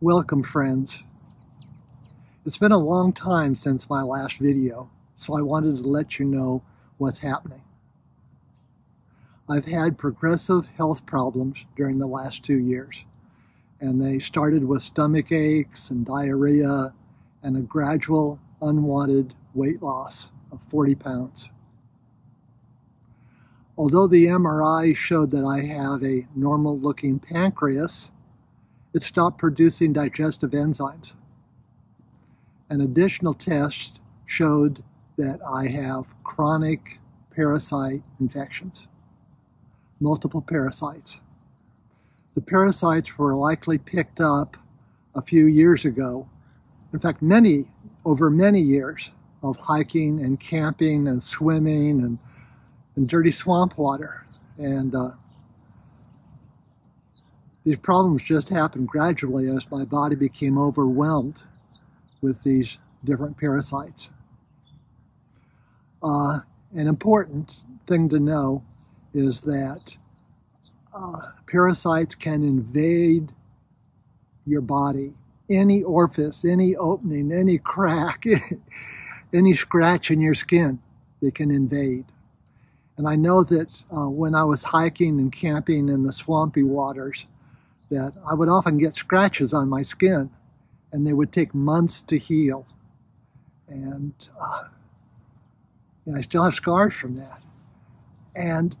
Welcome, friends. It's been a long time since my last video, so I wanted to let you know what's happening. I've had progressive health problems during the last 2 years, and they started with stomach aches and diarrhea and a gradual, unwanted weight loss of 40 pounds. Although the MRI showed that I have a normal-looking pancreas, it stopped producing digestive enzymes. An additional test showed that I have chronic parasite infections, multiple parasites. The parasites were likely picked up a few years ago. In fact, over many years of hiking and camping and swimming and dirty swamp water. And these problems just happened gradually as my body became overwhelmed with these different parasites. An important thing to know is that parasites can invade your body. Any orifice, any opening, any crack, any scratch in your skin, they can invade. And I know that when I was hiking and camping in the swampy waters, that I would often get scratches on my skin, and they would take months to heal. And I still have scars from that. And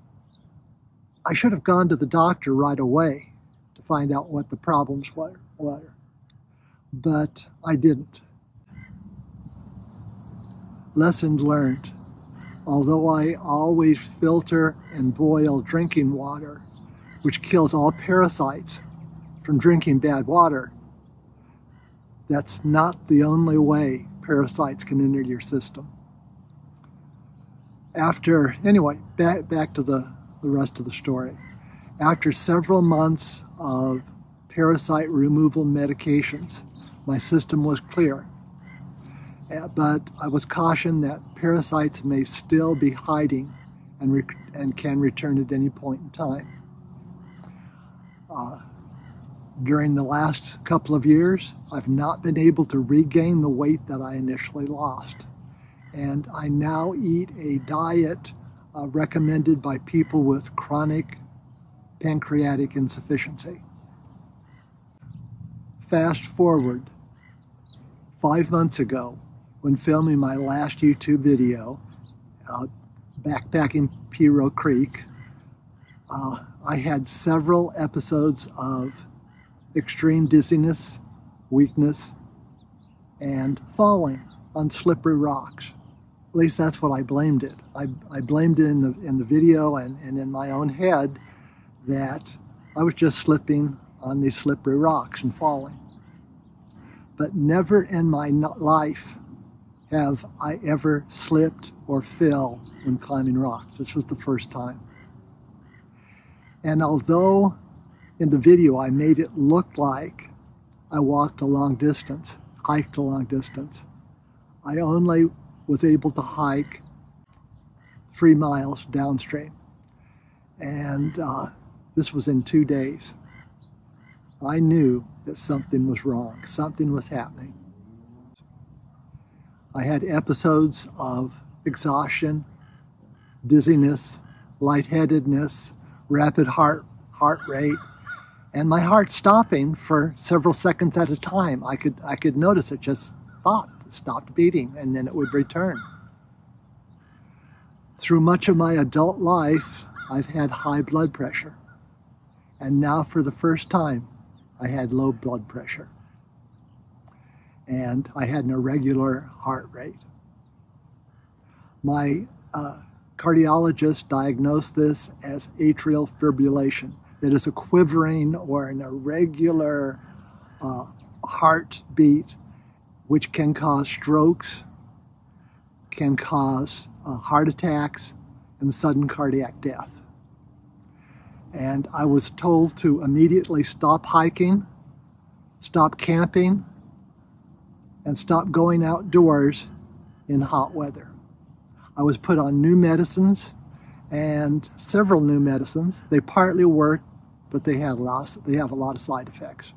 I should have gone to the doctor right away to find out what the problems were, but I didn't. Lesson learned. Although I always filter and boil drinking water, which kills all parasites from drinking bad water, that's not the only way parasites can enter your system. Anyway, back to the rest of the story. After several months of parasite removal medications, my system was clear. But I was cautioned that parasites may still be hiding and can return at any point in time. During the last couple of years, I've not been able to regain the weight that I initially lost. And I now eat a diet recommended by people with chronic pancreatic insufficiency. Fast forward 5 months ago, when filming my last YouTube video, backpacking Piro Creek, I had several episodes of extreme dizziness, weakness, and falling on slippery rocks. At least that's what I blamed it. I blamed it in the video and in my own head that I was just slipping on these slippery rocks and falling. But never in my life have I ever slipped or fell when climbing rocks. This was the first time. And although in the video I made it look like I walked a long distance, hiked a long distance, I only was able to hike 3 miles downstream. And this was in 2 days. I knew that something was wrong, something was happening. I had episodes of exhaustion, dizziness, lightheadedness, rapid heart rate, and my heart stopping for several seconds at a time. I could notice it just stopped beating, and then it would return. Through much of my adult life, I've had high blood pressure, and now for the first time, I had low blood pressure. And I had an irregular heart rate. My cardiologist diagnosed this as atrial fibrillation. That is a quivering or an irregular heartbeat, which can cause strokes, can cause heart attacks, and sudden cardiac death. And I was told to immediately stop hiking, stop camping, and stop going outdoors in hot weather. I was put on new medicines, and several new medicines. They partly work, but they have a lot of side effects.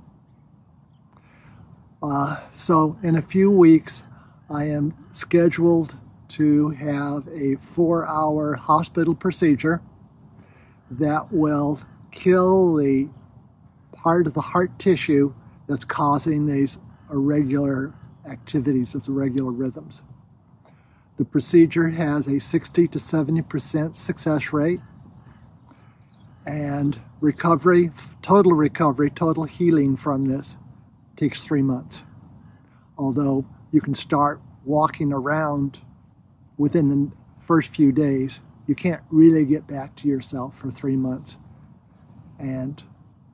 So in a few weeks, I am scheduled to have a 4-hour hospital procedure that will kill the part of the heart tissue that's causing these irregular activities, these irregular rhythms. The procedure has a 60 to 70% success rate, and recovery, total healing from this takes 3 months. Although you can start walking around within the first few days, you can't really get back to yourself for 3 months. And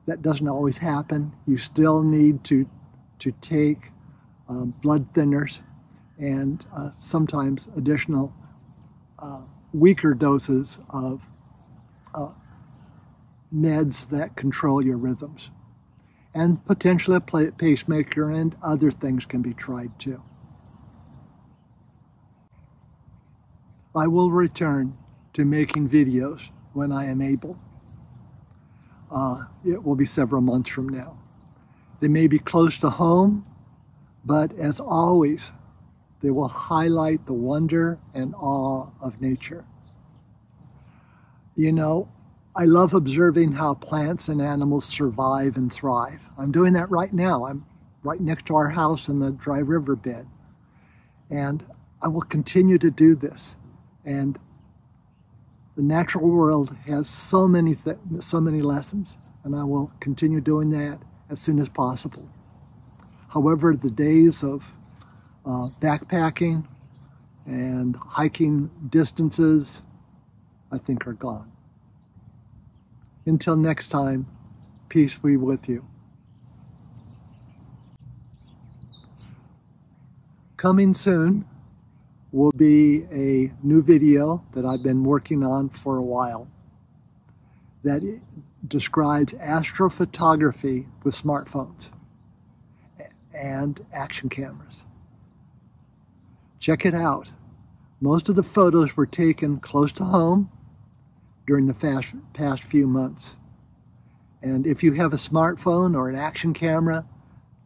that doesn't always happen. You still need to take blood thinners and sometimes additional weaker doses of meds that control your rhythms. And potentially a pacemaker and other things can be tried too. I will return to making videos when I am able. It will be several months from now. They may be close to home, but as always, they will highlight the wonder and awe of nature. You know, I love observing how plants and animals survive and thrive. I'm doing that right now. I'm right next to our house in the dry river bed. And I will continue to do this. And the natural world has so many lessons, and I will continue doing that as soon as possible. However, the days of backpacking and hiking distances, I think, are gone. Until next time, peace be with you. Coming soon will be a new video that I've been working on for a while that describes astrophotography with smartphones and action cameras. Check it out. Most of the photos were taken close to home during the past few months. And if you have a smartphone or an action camera,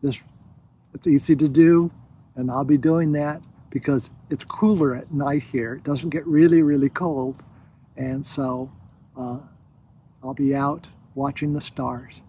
it's easy to do, and I'll be doing that because it's cooler at night here. It doesn't get really, really cold. And so I'll be out watching the stars.